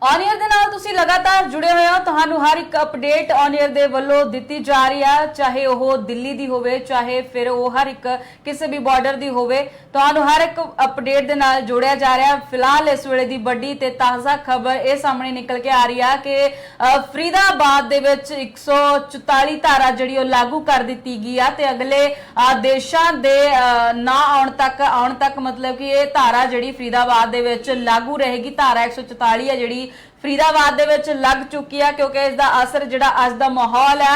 On air दे नाल तुसी लगातार जुड़े हुए हो। तुहानू हर एक अपडेट ऑन एयर दे वल्लों दित्ती जा रही है, चाहे वो दिल्ली दी होवे, चाहे फिर वो हर एक किसी भी बॉर्डर दी होवे। तुहानू हर एक अपडेट दे नाल जोड़िया जा रहा है। फिलहाल इस वेले दी बड़ी ते ताज़ा खबर ये सामने निकल के आ रही है कि फरीदाबाद दे विच 144 धारा जिहड़ी ओ लागू कर दित्ती गई है ते अगले देशां दे ना आउण तक मतलब कि ये धारा जिहड़ी फरीदाबाद दे विच लागू रहेगी। धारा 144 है जिहड़ी फरीदाबाद दे विच लग चुकी है, क्योंकि इसका असर जिहड़ा अज दा माहौल है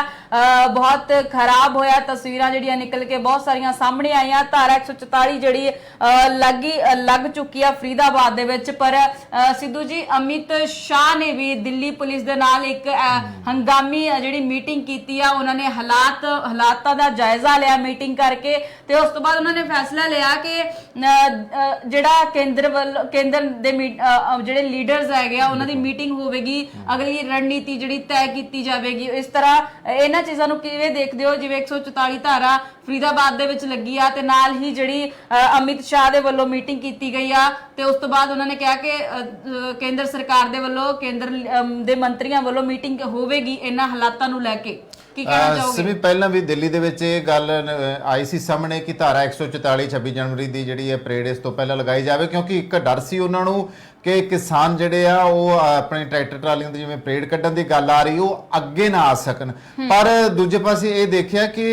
बहुत खराब होया। तस्वीरां जिहड़ियां निकल के बहुत सारियां सामने आईयां। धारा 144 जिहड़ी लग चुकी है फरीदाबाद दे विच। पर सिद्धू जी, अमित शाह ने भी दिल्ली पुलिस दे नाल एक हंगामी जिहड़ी मीटिंग कीती है। उन्होंने हालातां दा जायजा लिया मीटिंग करके, ते उस तो बाद उन्होंने फैसला लिया कि जिहड़ा केंद्र दे जिहड़े लीडर्स हैगे आ उन्हां दी मीटिंग होवेगी, अगली रणनीति जिहड़ी तय की जाएगी। इस तरह इन्हां चीज़ां नूं किवें देखदे हो, जिवें 144 धारा फरीदाबाद दे विच लगी आ ते नाल ही जिहड़ी अमित शाह दे वल्लों मीटिंग की गई आ ते उस तो बाद उन्होंने कहा कि केंद्र सरकार दे वल्लों केंद्र दे मंत्रियों वल्लों मीटिंग होवेगी इन्हां हालातां नूं लैके की कहना चाहोगे? सिमी पहला भी दिल्ली दे विच ये गल आई सी सामने कि धारा 144 26 जनवरी की जिहड़ी है परेड इस तो पहला लगाई जाए, क्योंकि एक डर सी उन्हां नूं कि किसान जिहड़े आ वो अपने ट्रैक्टर ट्रालियां दी जिवें परेड कड्ढण दी गल आ रही वो अगे ना आ सकन। पर दूजे पासे ये देखिया कि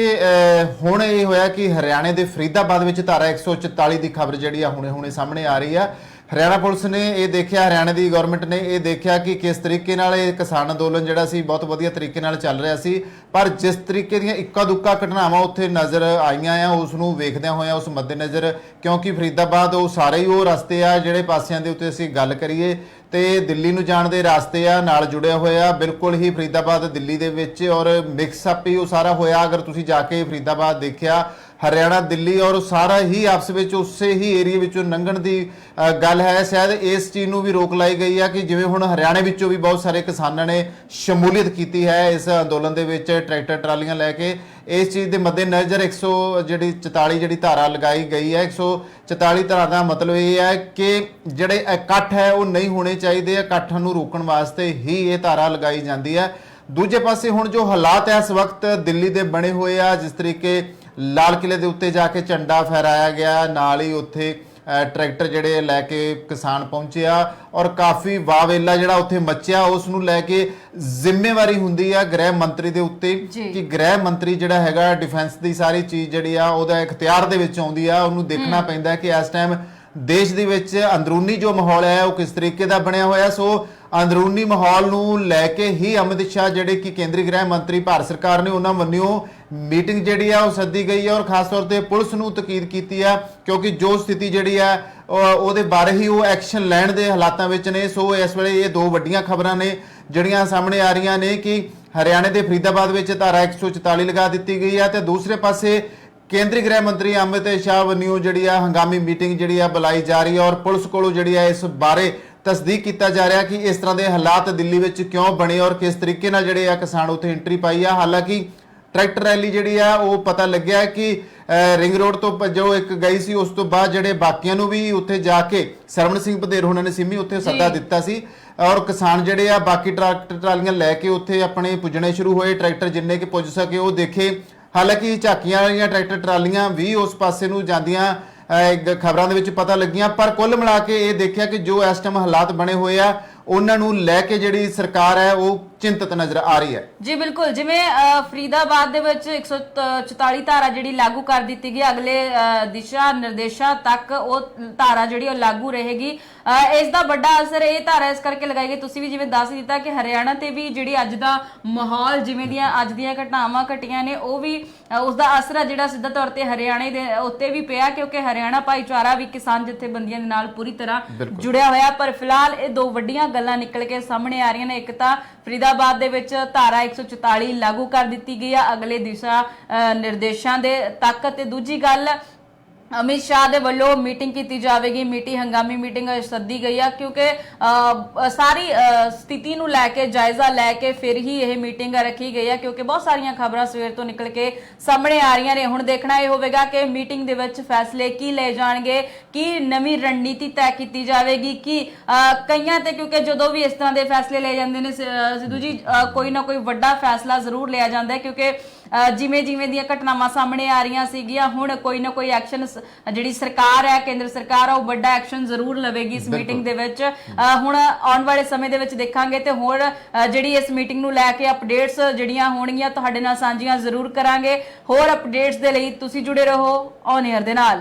हुण ये होया कि हरियाणे दे फरीदाबाद विच धारा 144 की खबर जिहड़ी आ हुणे सामने आ रही है। हरियाणा पुलिस ने यह देखा, हरियाणा की गौरमेंट ने यह देखा कि किस तरीके नाल ये किसान अंदोलन जिहड़ा सी बहुत वधिया तरीके नाल चल रहा सी, पर जिस तरीके दीयां इक्का दुक्का घटनावां उत्थे नज़र आईयां आ उसनूं वेखदिआं होइआं उस मद्देनज़र, क्योंकि फरीदाबाद वो सारे ही वो रस्ते आ जिहड़े पासिआं दे उत्ते असीं गल करिए ते दिल्ली नूं जाण दे रास्ते आ नाल जुड़िया होया बिल्कुल ही फरीदाबाद दिल्ली दे विच, और मिक्सअप ही वो सारा होया। अगर तुसीं जाके फरीदाबाद देखिया, हरियाणा दिल्ली और सारा ही आपस में उसे ही एरिए विचों लंघण की गल है। शायद इस चीज़ नूं भी रोक लाई गई है कि जिवें हुण हरियाणे विचों भी बहुत सारे किसानों ने शमूलीयत की है इस अंदोलन दे विच ट्रैक्टर ट्रालियां लैके। इस चीज़ के मद्देनज़र 144 जिहड़ी धारा लगाई गई है। 144 धारा का मतलब ये है कि जिहड़े इकट्ठ है वो नहीं होने चाहिए, इकट्ठ नूं रोकण वास्ते ही ये धारा लगाई जाती है। दूजे पासे हुण जो हालात है इस वक्त दिल्ली के बने हुए आ, जिस तरीके लाल किले के उत्ते जाके झंडा फहराया गया, नाल ही उत्थे ट्रैक्टर जिहड़े लैके किसान पहुंचे आ, और काफ़ी वावेला जिहड़ा उत्थे मचिया उस नूं लैके जिम्मेवारी हुंदी आ गृह मंत्री दे उत्ते कि गृह मंत्री जिहड़ा हैगा डिफेंस की सारी चीज़ जिहड़ी आ उहदा इख्तियार दे विच आउंदी आ। उहनूं देखना पैंदा कि इस टाइम देश दे विच अंदरूनी जो माहौल है वो किस तरीके का बनया होया। सो अंदरूनी माहौल नूं लैके ही अमित शाह जिहड़े कि केंद्रीय गृह मंत्री भारत सरकार ने उन्हां वल्लों मीटिंग जिहड़ी आ वो सद्दी गई है, और खास तौर पर पुलिस नूं तकीद कीती है, क्योंकि जो स्थिति जिहड़ी है ਉਹਦੇ बारे ही वो एक्शन लैण दे हालातां विच ने। सो इस वेले ये दो वड्डियां खबरां ने जिहड़ियां सामने आ रहीआं ने कि हरियाणे दे फरीदाबाद विच धारा 144 लगा दित्ती गई है, ते दूसरे पासे केंद्रीय गृह मंत्री अमित शाह वल्लों जिहड़ी आ हंगामी मीटिंग जिहड़ी आ बुलाई जा रही है, और पुलिस कोलों जिहड़ी आ इस बारे तस्दीक किया जा रहा कि इस तरह के हालात दिल्ली विच क्यों बने और किस तरीके नाल जिहड़े आ किसान उत्थे एंट्री पाई आ। हालांकि ट्रैक्टर रैली जिहड़ी आ वो पता लग्या कि रिंग रोड तो जो एक गई सी, उस तो बाद जिहड़े बाकियां नूं भी उत्थे जाके सरवण सिंह बधेर होणां ने सिमी उत्थे सद्दा दिता सी, और किसान जिहड़े आ बाकी ट्रैक्टर ट्रालियां लैके उत्थे अपने पुजने शुरू होए। ट्रैक्टर जिन्ने कि पुज सके वो देखे। हालांकि झाकियां वालियां ट्रैक्टर ट्रालियां भी उस पासे नूं जांदियां खबरां दे विच पता लगियां, पर कुल मिला के ये देखिया कि जो इस टाइम हालात बने हुए आ उन्हां नूं लैके जिहड़ी सरकार है वो चिंतित नजर आ रही है। जी बिल्कुल, जिवें फरीदाबाद दे विच 144 धारा जिहड़ी लागू कर दी गई, अगले दिशा निर्देशों तक वो धारा जिहड़ी लागू रहेगी। इसका बड़ा असर ये धारा इस करके लगाई गई, तुसीं भी जिवें दस दिता कि हरियाणा ते भी जिहड़ी अज दा माहौल जिवें दियां अज दियां घटनावां घटियां ने वो भी उसका असर है जिहड़ा सीधा तौर ते हरियाणे दे उत्ते भी पिया, क्योंकि हरियाणा भाईचारा भी किसान जथेबंदियां दे नाल पूरी तरह जुड़िया होया। पर फिलहाल ये दो वड्डियां गल्लां निकल के सामने आ रही ने। एक तां फरीदाबाद दे विच धारा 144 लागू कर दी गई है अगले दिशा निर्देशों दे तक, ते दूजी गल ਅਮਿਤ ਸ਼ਾਹ ਦੇ ਵੱਲੋਂ ਮੀਟਿੰਗ ਕੀਤੀ ਜਾਵੇਗੀ। ਹੰਗਾਮੀ ਮੀਟਿੰਗ ਸੱਦੀ ਗਈ ਆ ਕਿਉਂਕਿ ਸਾਰੀ ਸਥਿਤੀ ਨੂੰ ਲੈ ਕੇ ਜਾਇਜ਼ਾ ਲੈ ਕੇ ਫਿਰ ਹੀ ਇਹ ਮੀਟਿੰਗ ਰੱਖੀ ਗਈ ਆ, ਕਿਉਂਕਿ ਬਹੁਤ ਸਾਰੀਆਂ ਖਬਰਾਂ ਸਵੇਰ ਤੋਂ ਨਿਕਲ ਕੇ ਸਾਹਮਣੇ ਆ ਰਹੀਆਂ ਨੇ। ਹੁਣ ਦੇਖਣਾ ਇਹ ਹੋਵੇਗਾ ਕਿ ਮੀਟਿੰਗ ਦੇ ਵਿੱਚ ਫੈਸਲੇ ਕੀ ਲਏ ਜਾਣਗੇ, ਕੀ ਨਵੀਂ ਰਣਨੀਤੀ ਤੈਅ ਕੀਤੀ ਜਾਵੇਗੀ, ਕਿ ਕਈਆਂ ਤੇ ਕਿਉਂਕਿ ਜਦੋਂ ਵੀ ਇਸ ਤਰ੍ਹਾਂ ਦੇ ਫੈਸਲੇ ਲਏ ਜਾਂਦੇ ਨੇ ਸਿੱਧੂ ਜੀ, ਕੋਈ ਨਾ ਕੋਈ ਵੱਡਾ ਫੈਸਲਾ ਜ਼ਰੂਰ ਲਿਆ ਜਾਂਦਾ ਹੈ, ਕਿਉਂਕਿ ਜਿਵੇਂ ਜਿਵੇਂ ਦੀਆਂ ਘਟਨਾਵਾਂ ਸਾਹਮਣੇ ਆ ਰਹੀਆਂ ਸੀਗੀਆਂ, ਹੁਣ ਕੋਈ ਨਾ ਕੋਈ ਐਕਸ਼ਨ ਜਿਹੜੀ ਸਰਕਾਰ ਹੈ, ਕੇਂਦਰ ਸਰਕਾਰ ਆ, ਉਹ ਵੱਡਾ ਐਕਸ਼ਨ ਜ਼ਰੂਰ ਲਵੇਗੀ ਇਸ ਮੀਟਿੰਗ ਦੇ ਵਿੱਚ। ਹੁਣ ਆਉਣ ਵਾਲੇ ਸਮੇਂ ਦੇ ਵਿੱਚ ਦੇਖਾਂਗੇ ਤੇ ਹੋਰ ਜਿਹੜੀ ਇਸ ਮੀਟਿੰਗ ਨੂੰ ਲੈ ਕੇ ਅਪਡੇਟਸ ਜਿਹੜੀਆਂ ਹੋਣਗੀਆਂ ਤੁਹਾਡੇ ਨਾਲ ਸਾਂਝੀਆਂ ਜ਼ਰੂਰ ਕਰਾਂਗੇ। ਹੋਰ ਅਪਡੇਟਸ ਦੇ ਲਈ ਤੁਸੀਂ ਜੁੜੇ ਰਹੋ ਔਨ 에ਅਰ ਦੇ ਨਾਲ।